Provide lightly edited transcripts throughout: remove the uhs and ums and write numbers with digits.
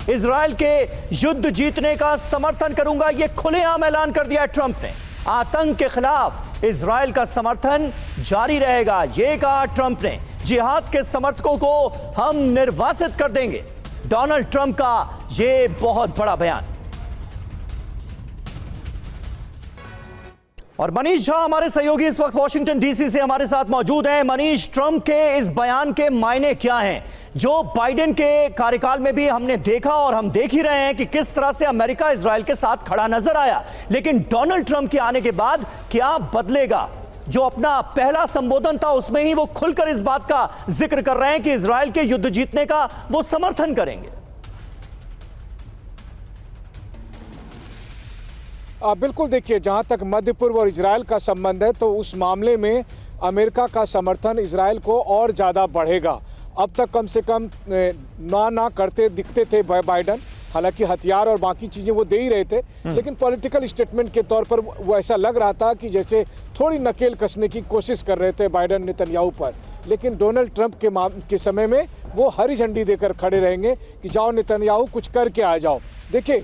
Israel के युद्ध जीतने का समर्थन करूंगा, यह खुलेआम ऐलान कर दिया है ट्रंप ने। आतंक के खिलाफ इजराइल का समर्थन जारी रहेगा, यह कहा ट्रंप ने। जिहाद के समर्थकों को हम निर्वासित कर देंगे, डोनाल्ड ट्रंप का यह बहुत बड़ा बयान। और मनीष झा हमारे सहयोगी इस वक्त वॉशिंगटन डीसी से हमारे साथ मौजूद हैं। मनीष, ट्रंप के इस बयान के मायने क्या हैं? जो बाइडेन के कार्यकाल में भी हमने देखा और हम देख ही रहे हैं कि किस तरह से अमेरिका इजराइल के साथ खड़ा नजर आया, लेकिन डोनाल्ड ट्रंप के आने के बाद क्या बदलेगा? जो अपना पहला संबोधन था उसमें ही वो खुलकर इस बात का जिक्र कर रहे हैं कि इजराइल के युद्ध जीतने का वो समर्थन करेंगे। बिल्कुल, देखिए, जहां तक मध्य पूर्व और इजराइल का संबंध है तो उस मामले में अमेरिका का समर्थन इजराइल को और ज़्यादा बढ़ेगा। अब तक कम से कम ना करते दिखते थे बाइडन, हालांकि हथियार और बाकी चीज़ें वो दे ही रहे थे, लेकिन पॉलिटिकल स्टेटमेंट के तौर पर वो ऐसा लग रहा था कि जैसे थोड़ी नकेल कसने की कोशिश कर रहे थे बाइडन नेतन्याहू पर। लेकिन डोनाल्ड ट्रंप के समय में वो हरी झंडी देकर खड़े रहेंगे कि जाओ नेतन्याहू, कुछ करके आ जाओ। देखिए,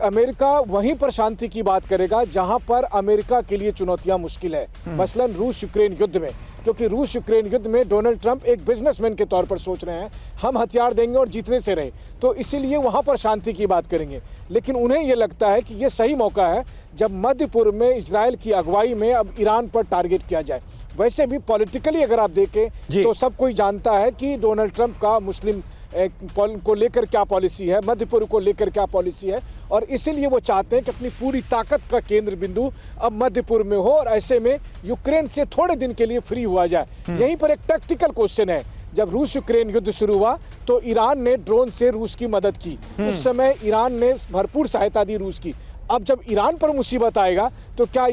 अमेरिका वहीं पर शांति की बात करेगा जहां पर अमेरिका के लिए चुनौतियां मुश्किल है, मसलन रूस यूक्रेन युद्ध में, क्योंकि रूस यूक्रेन युद्ध में डोनाल्ड ट्रंप एक बिजनेसमैन के तौर पर सोच रहे हैं हम हथियार देंगे और जीतने से रहे, तो इसीलिए वहां पर शांति की बात करेंगे। लेकिन उन्हें यह लगता है कि यह सही मौका है जब मध्य पूर्व में इजराइल की अगुवाई में अब ईरान पर टारगेट किया जाए। वैसे भी पॉलिटिकली अगर आप देखें तो सब कोई जानता है कि डोनाल्ड ट्रंप का मुस्लिम को लेकर क्या पॉलिसी है, मध्य पूर्व को लेकर क्या पॉलिसी है, और इसीलिए वो चाहते हैं कि अपनी पूरी ताकत का केंद्र बिंदु अब मध्य पूर्व में हो और ऐसे में यूक्रेन से थोड़े दिन के लिए फ्री हुआ जाए। यहीं पर एक टैक्टिकल क्वेश्चन है, जब रूस यूक्रेन युद्ध शुरू हुआ तो ईरान ने ड्रोन से रूस की मदद की, उस समय ईरान ने भरपूर सहायता दी रूस की। अब जब ईरान पर मुसीबत आएगा तो क्या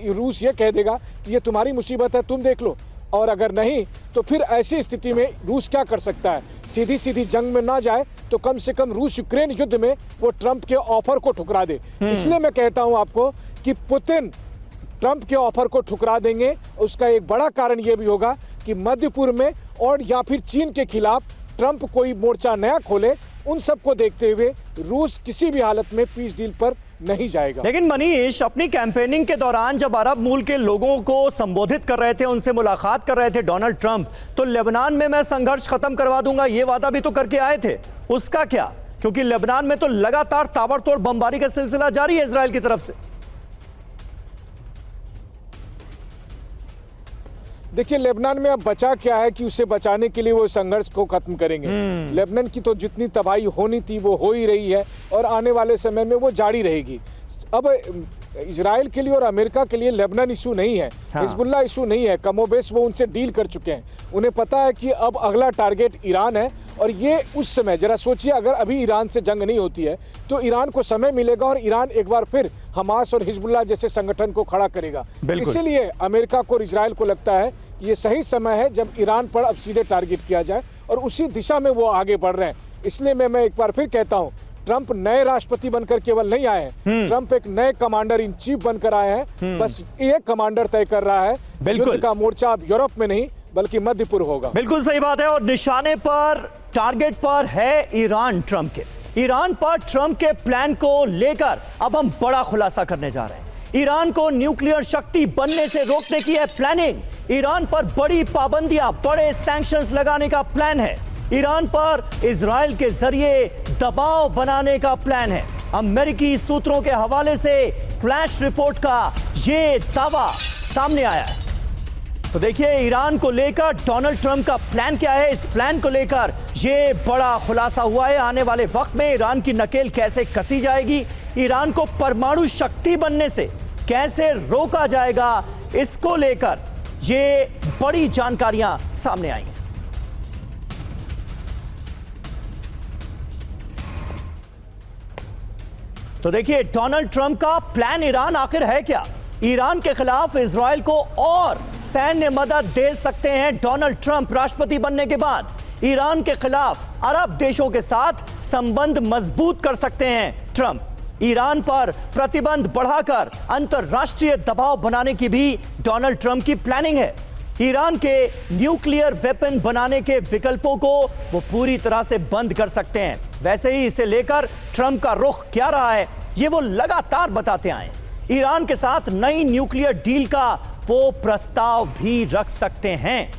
रूस ये कह देगा कि ये तुम्हारी मुसीबत है, तुम देख लो? और अगर नहीं तो फिर ऐसी स्थिति में रूस क्या कर सकता है? सीधी सीधी जंग में ना जाए तो कम से कम रूस यूक्रेन युद्ध में वो ट्रंप के ऑफर को ठुकरा दे। इसलिए मैं कहता हूं आपको कि पुतिन ट्रंप के ऑफर को ठुकरा देंगे। उसका एक बड़ा कारण ये भी होगा कि मध्य पूर्व में और या फिर चीन के खिलाफ ट्रंप कोई मोर्चा नया खोले, उन सबको देखते हुए रूस किसी भी हालत में पीस डील पर नहीं जाएगा। लेकिन मनीष, अपनी कैंपेनिंग के दौरान जब अरब मूल के लोगों को संबोधित कर रहे थे, उनसे मुलाकात कर रहे थे डोनाल्ड ट्रंप, तो लेबनान में मैं संघर्ष खत्म करवा दूंगा ये वादा भी तो करके आए थे। उसका क्या? क्योंकि लेबनान में तो लगातार ताबड़तोड़ बमबारी का सिलसिला जारी है इजराइल की तरफ से। देखिए, लेबनान में अब बचा क्या है कि उसे बचाने के लिए वो संघर्ष को खत्म करेंगे। लेबनान की तो जितनी तबाही होनी थी वो हो ही रही है और आने वाले समय में वो जारी रहेगी। अब इजराइल के लिए और अमेरिका के लिए लेबनान इशू नहीं है, हिजबुल्लाह इशू नहीं है, कमोबेश वो उनसे डील कर चुके हैं। उन्हें पता है कि अब अगला टारगेट ईरान है और ये उस समय, जरा सोचिए, अगर अभी ईरान से जंग नहीं होती है तो ईरान को समय मिलेगा और ईरान एक बार फिर हमास और हिजबुल्लाह जैसे संगठन को खड़ा करेगा। इसीलिए अमेरिका को और इजराइल को लगता है कि ये सही समय है जब ईरान पर अब सीधे टारगेट किया जाए और उसी दिशा में वो आगे बढ़ रहे हैं। इसलिए मैं एक बार फिर कहता हूँ, ट्रंप नए राष्ट्रपति बनकर केवल नहीं आए हैं, ट्रंप एक नए कमांडर इन चीफ बनकर आए हैं। बस एक कमांडर तय कर रहा है, युद्ध का मोर्चा अब यूरोप में नहीं बल्कि मध्य पूर्व होगा। बिल्कुल सही बात है। और निशाने पर, टारगेट पर है ईरान ट्रंप के। ईरान पर ट्रंप के प्लान को लेकर अब हम बड़ा खुलासा करने जा रहे हैं। ईरान को न्यूक्लियर शक्ति बनने से रोकने की है प्लानिंग। ईरान पर बड़ी पाबंदियां, बड़े सैंक्शंस लगाने का प्लान है। ईरान पर इजराइल के जरिए दबाव बनाने का प्लान है। अमेरिकी सूत्रों के हवाले से फ्लैश रिपोर्ट का ये दावा सामने आया है। तो देखिए, ईरान को लेकर डोनाल्ड ट्रंप का प्लान क्या है, इस प्लान को लेकर ये बड़ा खुलासा हुआ है। आने वाले वक्त में ईरान की नकेल कैसे कसी जाएगी, ईरान को परमाणु शक्ति बनने से कैसे रोका जाएगा, इसको लेकर ये बड़ी जानकारियां सामने आई हैं। तो देखिए, डोनाल्ड ट्रंप का प्लान ईरान आखिर है क्या? ईरान के खिलाफ इजराइल को और सैन्य मदद दे सकते हैं डोनाल्ड ट्रंप राष्ट्रपति बनने के बाद। ईरान के खिलाफ अरब देशों के साथ संबंध मजबूत कर सकते हैं ट्रंप। ईरान पर प्रतिबंध बढ़ाकर अंतरराष्ट्रीय दबाव बनाने की भी डोनाल्ड ट्रंप की प्लानिंग है। ईरान के न्यूक्लियर वेपन बनाने के विकल्पों को वो पूरी तरह से बंद कर सकते हैं। वैसे ही इसे लेकर ट्रंप का रुख क्या रहा है, ये वो लगातार बताते आए। ईरान के साथ नई न्यूक्लियर डील का वो प्रस्ताव भी रख सकते हैं।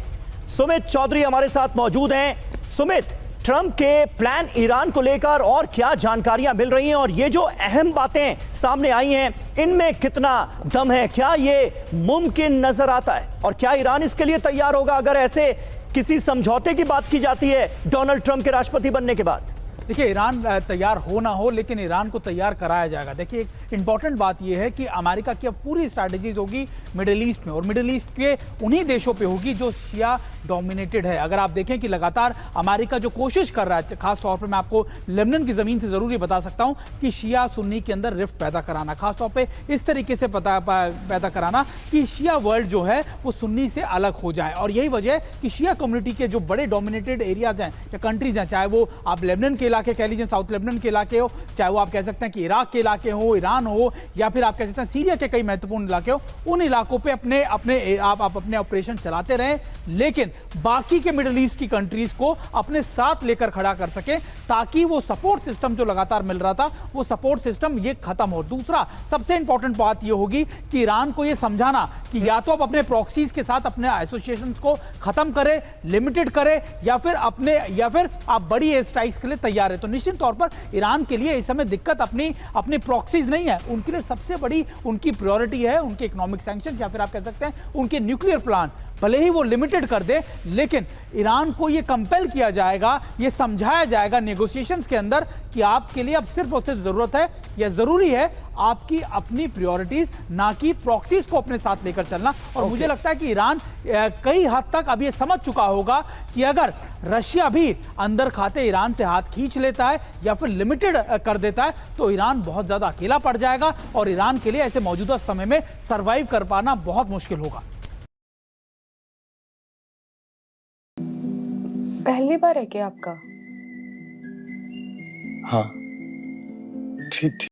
सुमित चौधरी हमारे साथ मौजूद हैं। सुमित, ट्रंप के प्लान ईरान को लेकर और क्या जानकारियां मिल रही हैं, और ये जो अहम बातें सामने आई हैं इनमें कितना दम है? क्या ये मुमकिन नजर आता है, और क्या ईरान इसके लिए तैयार होगा अगर ऐसे किसी समझौते की बात की जाती है डोनाल्ड ट्रंप के राष्ट्रपति बनने के बाद? देखिए, ईरान तैयार हो ना हो, लेकिन ईरान को तैयार कराया जाएगा। देखिए, एक इंपॉर्टेंट बात यह है कि अमेरिका की अब पूरी स्ट्रैटेजीज होगी मिडिल ईस्ट में, और मिडिल ईस्ट के उन्हीं देशों पे होगी जो शिया डोमिनेटेड है। अगर आप देखें कि लगातार अमेरिका जो कोशिश कर रहा है, खासतौर पर मैं आपको लेबनान की जमीन से जरूरी बता सकता हूं कि शिया सुन्नी के अंदर रिफ्ट पैदा कराना, खासतौर पर इस तरीके से पैदा कराना कि शिया वर्ल्ड जो है वो सुन्नी से अलग हो जाए। और यही वजह है कि शिया कम्युनिटी के जो बड़े डोमिनेटेड एरियाज हैं या कंट्रीज हैं, चाहे वो आप लेबनान के इलाके कह लीजिए, साउथ लेबनान के इलाके हो, चाहे वो आप कह सकते हैं कि इराक के इलाके हो, ईरान हो, या फिर आप कह सकते हैं सीरिया के कई महत्वपूर्ण इलाके हो, उन इलाकों पे आप अपने ऑपरेशन चलाते रहें, लेकिन बाकी के मिडिल ईस्ट की कंट्रीज को अपने साथ लेकर खड़ा कर सके, ताकि वो सपोर्ट सिस्टम जो लगातार मिल रहा था वो सपोर्ट सिस्टम ये खत्म हो। दूसरा सबसे इंपॉर्टेंट बात ये होगी कि ईरान को ये समझाना कि या तो आप अपने प्रॉक्सीज के साथ अपने एसोसिएशंस को खत्म करें, लिमिटेड करें, या फिर आप बड़ी एयर स्ट्राइक्स के लिए तैयार है। तो निश्चित तौर पर ईरान के लिए इस समय दिक्कत अपनी प्रॉक्सीज नहीं है, उनके लिए सबसे बड़ी उनकी प्रायोरिटी है उनके इकोनॉमिक सैंक्शंस, या फिर आप कह सकते हैं उनके न्यूक्लियर प्लान। भले ही वो लिमिटेड कर दे, लेकिन ईरान को ये कंपेल किया जाएगा, ये समझाया जाएगा नेगोशिएशंस के अंदर कि आपके लिए अब सिर्फ और सिर्फ जरूरत है या जरूरी है आपकी अपनी प्रायोरिटीज, ना कि प्रॉक्सीज को अपने साथ लेकर चलना। और मुझे लगता है कि ईरान कई हद तक अब ये समझ चुका होगा कि अगर रशिया भी अंदर खाते ईरान से हाथ खींच लेता है या फिर लिमिटेड कर देता है तो ईरान बहुत ज्यादा अकेला पड़ जाएगा, और ईरान के लिए ऐसे मौजूदा समय में सर्वाइव कर पाना बहुत मुश्किल होगा। पहली बार है क्या आपका? हाँ, ठीक।